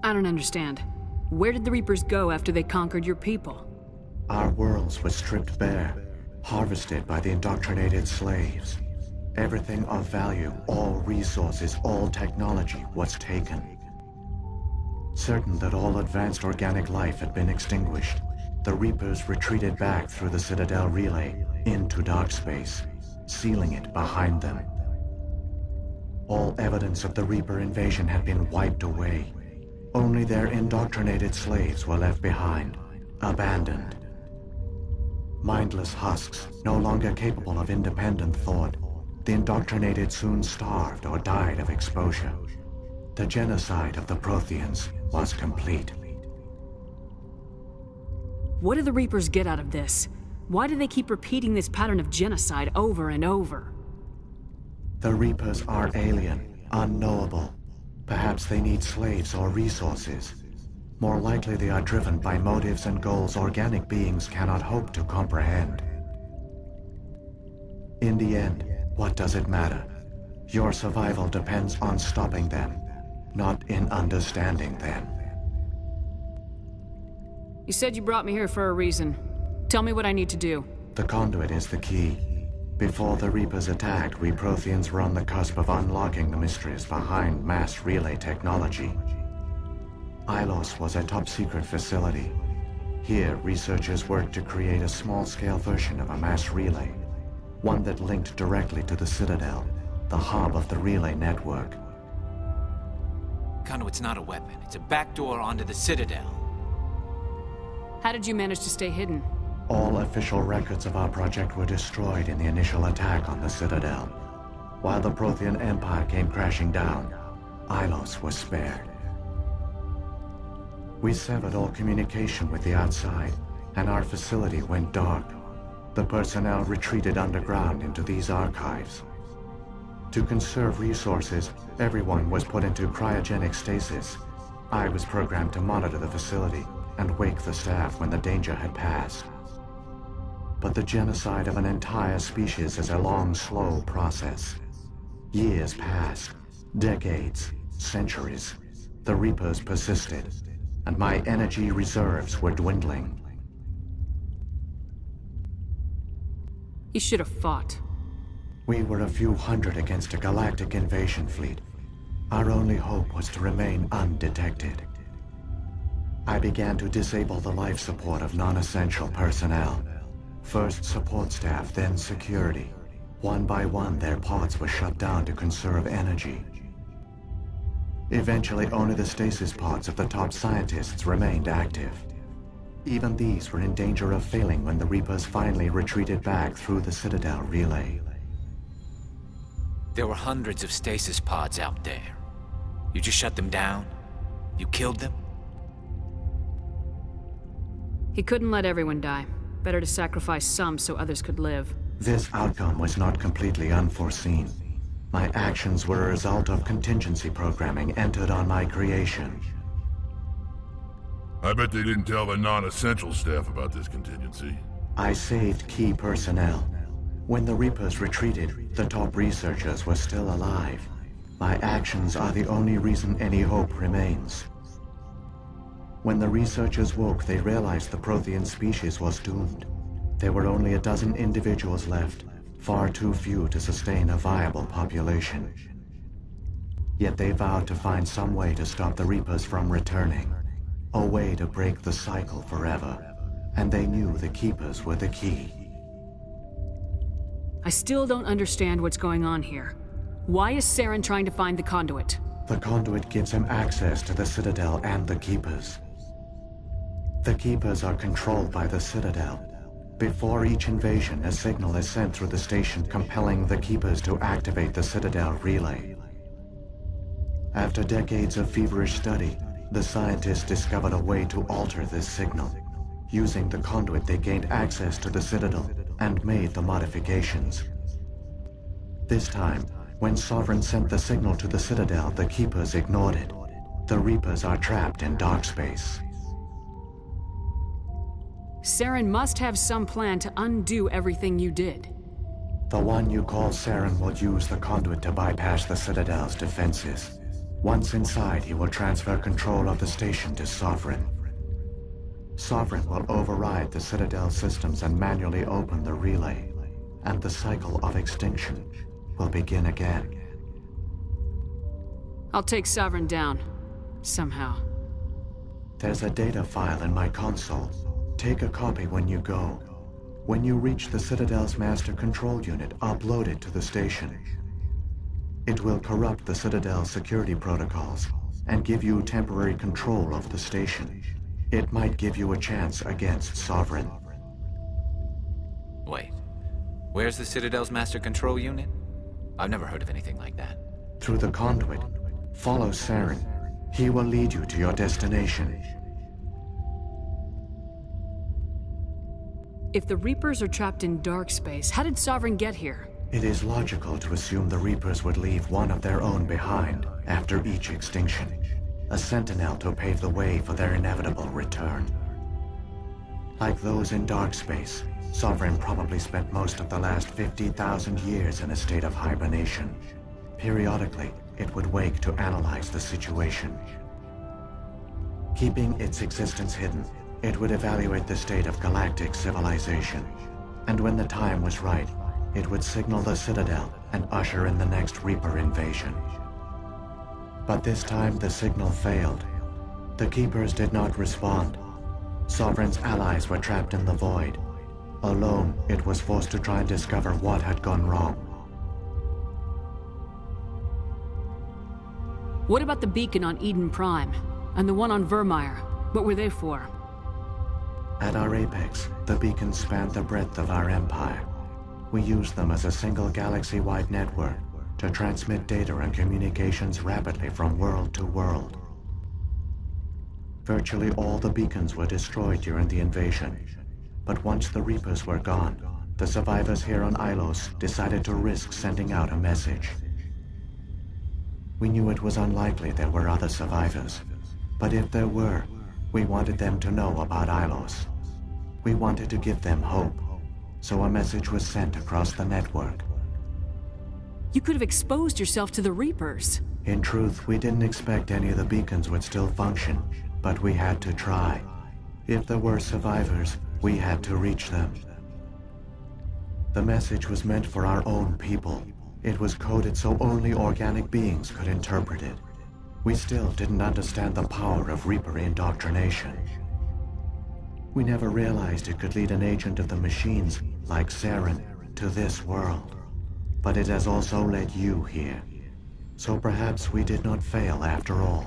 I don't understand. Where did the Reapers go after they conquered your people? Our worlds were stripped bare, harvested by the indoctrinated slaves. Everything of value, all resources, all technology was taken. Certain that all advanced organic life had been extinguished, the Reapers retreated back through the Citadel relay into dark space, sealing it behind them. All evidence of the Reaper invasion had been wiped away. Only their indoctrinated slaves were left behind, abandoned. Mindless husks, no longer capable of independent thought, the indoctrinated soon starved or died of exposure. The genocide of the Protheans was complete. What do the Reapers get out of this? Why do they keep repeating this pattern of genocide over and over? The Reapers are alien, unknowable. Perhaps they need slaves or resources. More likely they are driven by motives and goals organic beings cannot hope to comprehend. In the end, what does it matter? Your survival depends on stopping them, not in understanding them. You said you brought me here for a reason. Tell me what I need to do. The conduit is the key. Before the Reapers attacked, we Protheans were on the cusp of unlocking the mysteries behind mass relay technology. Ilos was a top-secret facility. Here, researchers worked to create a small-scale version of a mass relay, one that linked directly to the Citadel, the hub of the relay network. Conduit's not a weapon. It's a backdoor onto the Citadel. How did you manage to stay hidden? All official records of our project were destroyed in the initial attack on the Citadel. While the Prothean Empire came crashing down, Ilos was spared. We severed all communication with the outside, and our facility went dark. The personnel retreated underground into these archives. To conserve resources, everyone was put into cryogenic stasis. I was programmed to monitor the facility and wake the staff when the danger had passed. But the genocide of an entire species is a long, slow process. Years passed, decades, centuries. The Reapers persisted, and my energy reserves were dwindling. You should have fought. We were a few hundred against a galactic invasion fleet. Our only hope was to remain undetected. I began to disable the life support of non-essential personnel. First support staff, then security. One by one, their pods were shut down to conserve energy. Eventually, only the stasis pods of the top scientists remained active. Even these were in danger of failing when the Reapers finally retreated back through the Citadel relay. There were hundreds of stasis pods out there. You just shut them down? You killed them? He couldn't let everyone die. Better to sacrifice some so others could live. This outcome was not completely unforeseen. My actions were a result of contingency programming entered on my creation. I bet they didn't tell the non-essential staff about this contingency. I saved key personnel. When the Reapers retreated, the top researchers were still alive. My actions are the only reason any hope remains. When the researchers woke, they realized the Prothean species was doomed. There were only a dozen individuals left, far too few to sustain a viable population. Yet they vowed to find some way to stop the Reapers from returning, a way to break the cycle forever, and they knew the Keepers were the key. I still don't understand what's going on here. Why is Saren trying to find the conduit? The conduit gives him access to the Citadel and the Keepers. The Keepers are controlled by the Citadel. Before each invasion, a signal is sent through the station compelling the Keepers to activate the Citadel relay. After decades of feverish study, the scientists discovered a way to alter this signal. Using the conduit, they gained access to the Citadel and made the modifications. This time, when Sovereign sent the signal to the Citadel, the Keepers ignored it. The Reapers are trapped in dark space. Saren must have some plan to undo everything you did. The one you call Saren will use the conduit to bypass the Citadel's defenses. Once inside, he will transfer control of the station to Sovereign. Sovereign will override the Citadel systems and manually open the relay, and the cycle of extinction will begin again. I'll take Sovereign down. Somehow. There's a data file in my console. Take a copy when you go. When you reach the Citadel's master control unit, upload it to the station. It will corrupt the Citadel's security protocols and give you temporary control of the station. It might give you a chance against Sovereign. Wait. Where's the Citadel's master control unit? I've never heard of anything like that. Through the conduit, follow Saren. He will lead you to your destination. If the Reapers are trapped in dark space, how did Sovereign get here? It is logical to assume the Reapers would leave one of their own behind after each extinction. A sentinel to pave the way for their inevitable return. Like those in dark space, Sovereign probably spent most of the last 50,000 years in a state of hibernation. Periodically, it would wake to analyze the situation. Keeping its existence hidden, it would evaluate the state of galactic civilization. And when the time was right, it would signal the Citadel and usher in the next Reaper invasion. But this time the signal failed. The Keepers did not respond. Sovereign's allies were trapped in the void. Alone, it was forced to try and discover what had gone wrong. What about the beacon on Eden Prime? And the one on Vermeer? What were they for? At our apex, the beacons spanned the breadth of our empire. We used them as a single galaxy-wide network to transmit data and communications rapidly from world to world. Virtually all the beacons were destroyed during the invasion, but once the Reapers were gone, the survivors here on Ilos decided to risk sending out a message. We knew it was unlikely there were other survivors, but if there were, we wanted them to know about Ilos. We wanted to give them hope, so a message was sent across the network. You could have exposed yourself to the Reapers. In truth, we didn't expect any of the beacons would still function, but we had to try. If there were survivors, we had to reach them. The message was meant for our own people. It was coded so only organic beings could interpret it. We still didn't understand the power of Reaper indoctrination. We never realized it could lead an agent of the machines, like Saren, to this world. But it has also led you here. So perhaps we did not fail after all.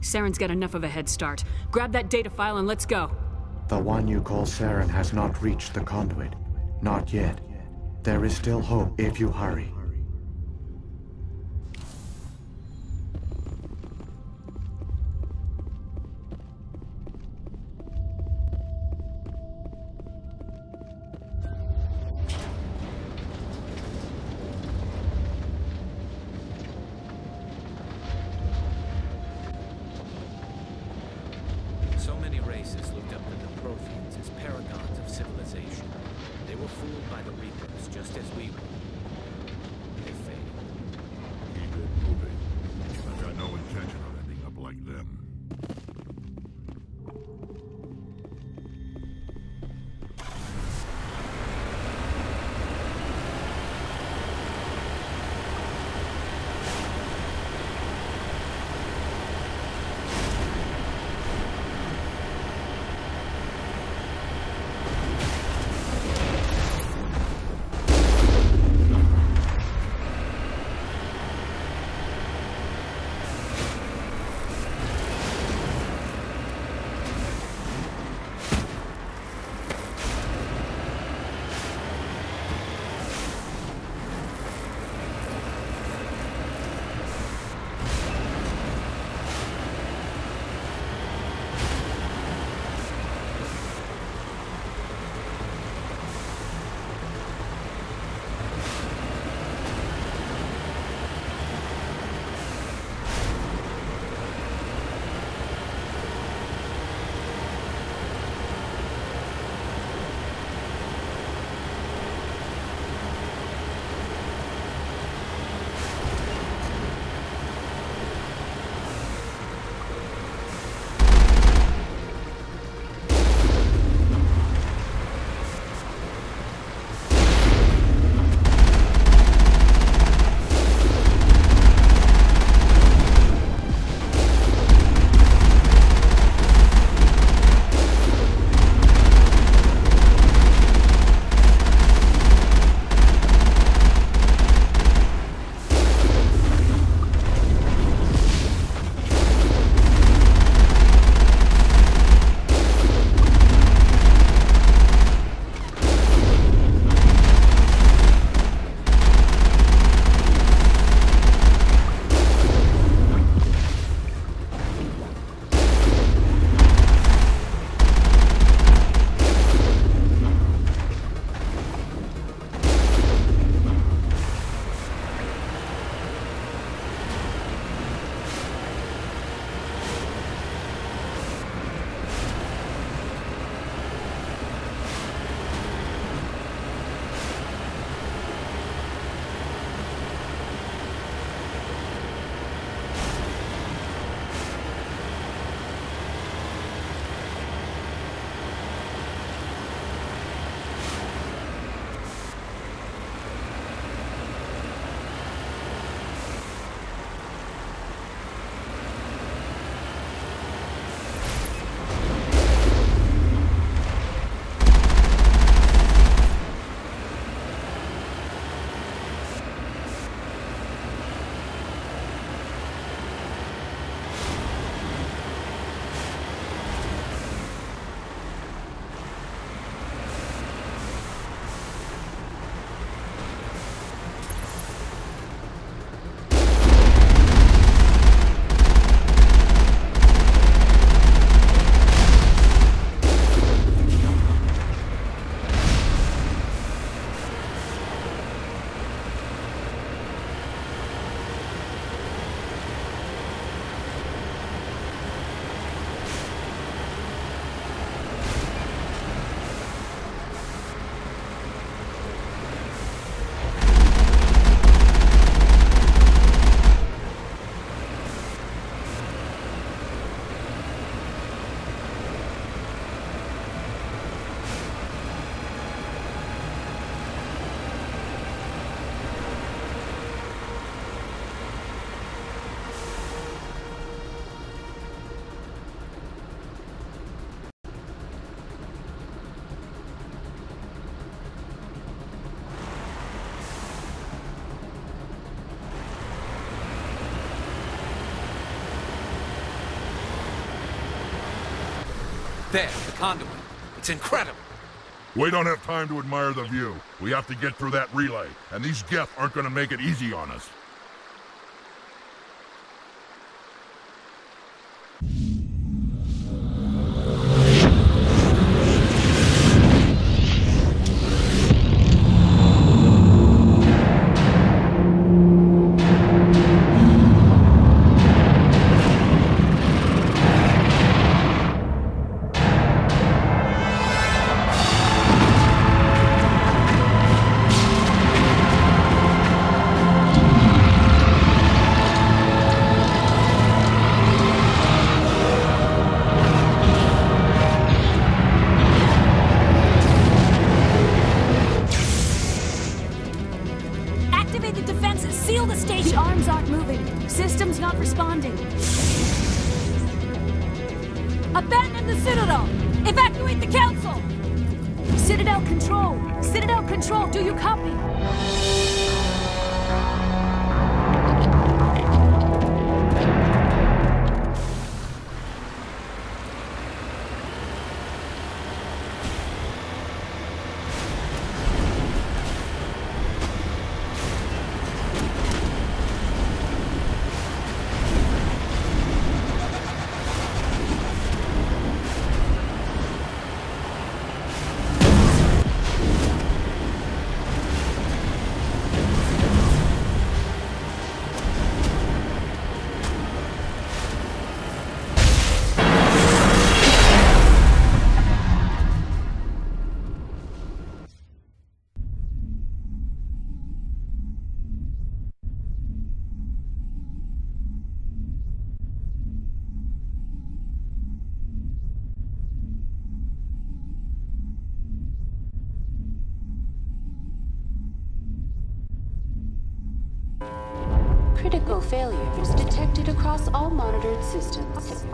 Saren's got enough of a head start. Grab that data file and let's go. The one you call Saren has not reached the conduit. Not yet. There is still hope if you hurry. So many races looked up to the Protheans as paragons of civilization. They were fooled by the Reapers, just as we were. They failed. Keep it moving. I've got no intention of ending up like them. There, the conduit. It's incredible. We don't have time to admire the view. We have to get through that relay, and these Geth aren't gonna make it easy on us. Abandon the Citadel! Evacuate the Council! Citadel Control, do you copy? Critical failures detected across all monitored systems.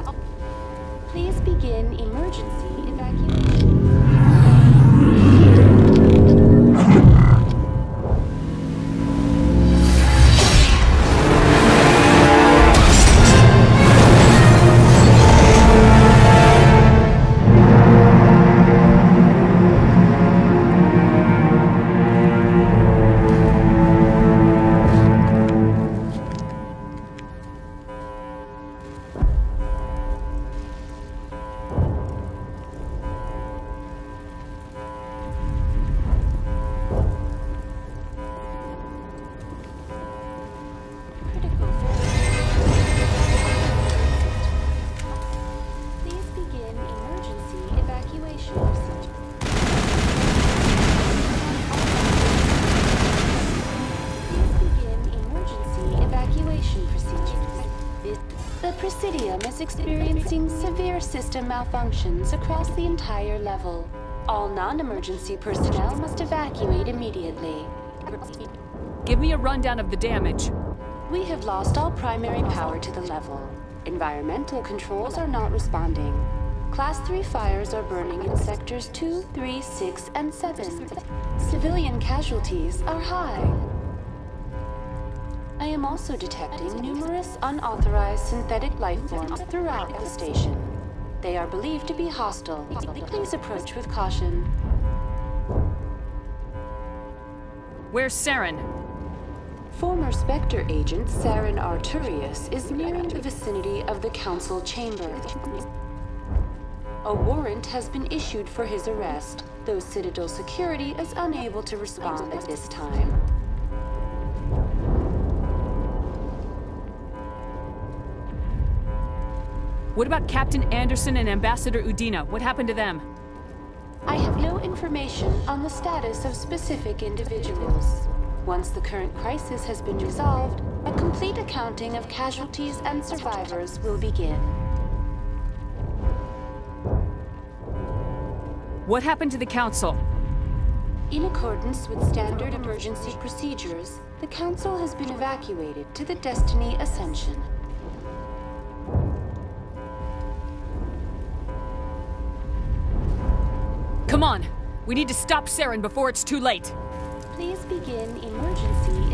Please begin emergency evacuation. Is experiencing severe system malfunctions across the entire level. All non-emergency personnel must evacuate immediately. Give me a rundown of the damage. We have lost all primary power to the level. Environmental controls are not responding. Class 3 fires are burning in sectors 2, 3, 6, and 7. Civilian casualties are high. I am also detecting numerous unauthorized synthetic life forms throughout the station. They are believed to be hostile. Please approach with caution. Where's Saren? Former Spectre agent Saren Arturius is nearing the vicinity of the Council chamber. A warrant has been issued for his arrest, though Citadel security is unable to respond at this time. What about Captain Anderson and Ambassador Udina? What happened to them? I have no information on the status of specific individuals. Once the current crisis has been resolved, a complete accounting of casualties and survivors will begin. What happened to the Council? In accordance with standard emergency procedures, the Council has been evacuated to the Destiny Ascension. Come on! We need to stop Saren before it's too late! Please begin emergency